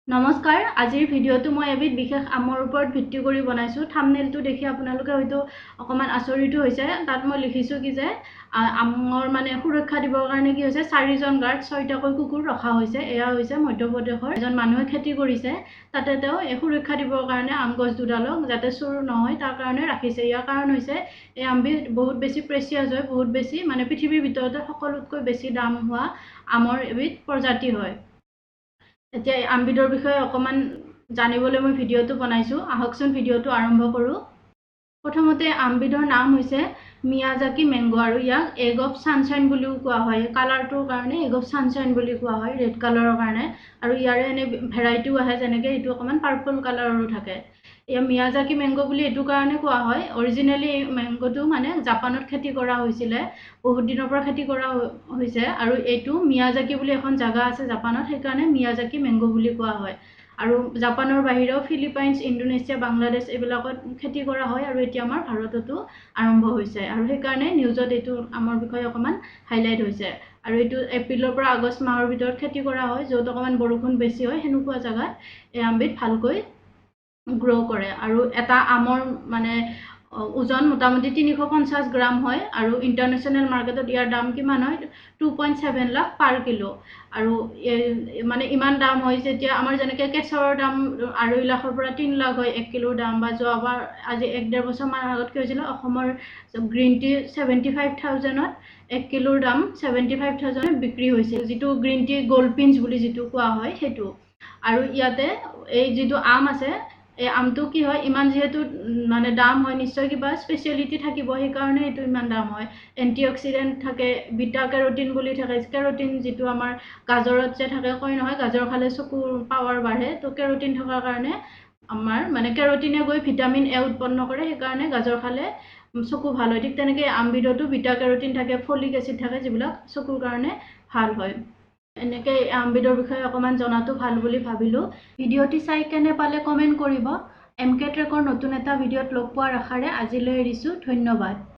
নমস্কাৰ আজিৰ ভিডিঅ'টো মই এবিধ বিশেষ আমৰ ওপৰত ভিত্তি কৰি বনাইছো থাম্বনেইলটো দেখি আপোনালোকে হয়তো অকমান আচৰিত হৈছে তাত মই লিখিছো কি যে আমৰ মানে সুৰক্ষা দিবৰ কাৰণে কি হৈছে 4জন গাৰ্ড 6টাকৈ কুকুৰ ৰখা হৈছে এয়া হৈছে মধ্যপ্ৰদেশৰ এজন মানুহে খেতি কৰিছে তাতে তেওঁ এই সুৰক্ষা দিবৰ কাৰণে আম গছ দুডালক যাতে চুৰ নহয় তাৰ কাৰণে ৰাখিছে ইয়াৰ কাৰণ হৈছে এই আমবিধ বহুত বেছি প্ৰেচিয়াছ হয় বহুত বেছি মানে পৃথিৱীৰ ভিতৰতে সকলোতকৈ বেছি দাম হোৱা আমৰ এবিধ প্ৰজাতি হয় এতিয়া আমবিধৰ বিষয়ে অকমান জানিবলৈ মই ভিডিঅ'টো বনাইছো আহকচোন ভিডিঅ'টো আৰম্ভ কৰো প্ৰথমতে আমবিধৰ নাম হৈছে মিয়াজাকি মেংগো আৰু ইয়াক এগ অফ সানশ্বাইন বুলিও কোৱা হয় কালাৰটোৰ কাৰণে এগ অফ সানশ্বাইন বুলি কোৱা হয় ৰেড কালাৰৰ কাৰণে আৰু ইয়াৰে এনে ভেৰাইটিও আহে যেনেকৈ এইটো অকমান পাৰ্পল কালাৰৰো থাকে এয়া মিয়াজাকি মেংগো বুলি এইটো কাৰণে কোৱা হয় অৰিজিনেলি এই মেংগোটো মানে জাপানত খেতি কৰা হৈছিলে বহুত দিনৰ পৰা খেতি কৰা হৈছে আৰু এইটো মিয়াজাকি বুলি এখন জাগা আছে জাপানত সেইকাৰণে মিয়াজাকি মেংগো বুলি কোৱা হয় আৰু জাপানৰ বাহিৰেও ফিলিপাইনছ ইণ্ডোনেছিয়া বাংলাদেশ এইবিলাকত খেতি কৰা হয় আৰু এতিয়া আমাৰ ভাৰততো আৰম্ভ হৈছে আৰু সেইকাৰণে নিউজত এইটো আমৰ বিষয়ে অকমান হাইলাইট হৈছে আৰু এইটো এপ্ৰিলৰ পৰা আগষ্ট মাহৰ ভিতৰত খেতি কৰা হয় য'ত অকমান বৰষুণ বেছি হয় সেনেকুৱা জাগাত এই আমবিধ ভালকৈ গ্ৰ' কৰে আৰু এটা আমৰ মানে ওজন মোটামুটি 350 গ্ৰাম হয় আৰু ইণ্টাৰনেশ্যনেল মাৰ্কেটত ইয়াৰ দাম কিমান হয় 2.7 লাখ পাৰ কিলো আৰু মানে ইমান দাম হয় যেতিয়া আমাৰ যেনেকৈ কেশৰৰ দাম 2.5 লাখৰ পৰা 3 লাখ হয় 1 কিলোৰ দাম বা যোৱাবাৰ আজি 1-1.5 বছৰমান আগত কি হৈছিলে অসমৰ গ্ৰীণ টি 75,000ত 1 কিলোৰ দাম 75,000 বিক্ৰী হৈছিল যিটো গ্ৰীণ টি গ'ল্ড পিঞ্চ বুলি যিটো কোৱা হয় সেইটো আৰু ইয়াতে এই যিটো আম আছে এই আমটো কি হয় ইমান যেহেতু মানে দাম হয় নিশ্চয় কিবা স্পেচিয়েলিটি থাকিব সেইকাৰণে এইটো ইমান দাম হয় এণ্টিঅক্সিডেণ্ট থাকে বিটা কেৰোটিন বুলি থাকে কেৰোটিন যিটো আমাৰ গাজৰত যে থাকে কয় নহয় গাজৰ খালে চকুৰ পাৱাৰ বাঢ়ে তো কেৰোটিন থকাৰ কাৰণে আমাৰ মানে কেৰোটিনে গৈ ভিটামিন এ উৎপন্ন কৰে সেইকাৰণে গাজৰ খালে চকু ভাল হয় ঠিক তেনেকৈ আমবিধতো বিটা কেৰোটিন থাকে ফলিক এচিড থাকে যিবিলাক চকুৰ কাৰণে ভাল হয় এনেকৈ আমবিধৰ বিষয়ে অকমান জনাটো ভাল বুলি ভাবিলোঁ ভিডিঅ'টি চাই কেনে পালে কমেণ্ট কৰিব MK ট্ৰেকৰ নতুন এটা ভিডিঅ'ত লগ পোৱাৰ আশাৰে আজিলৈ এৰিছোঁ ধন্যবাদ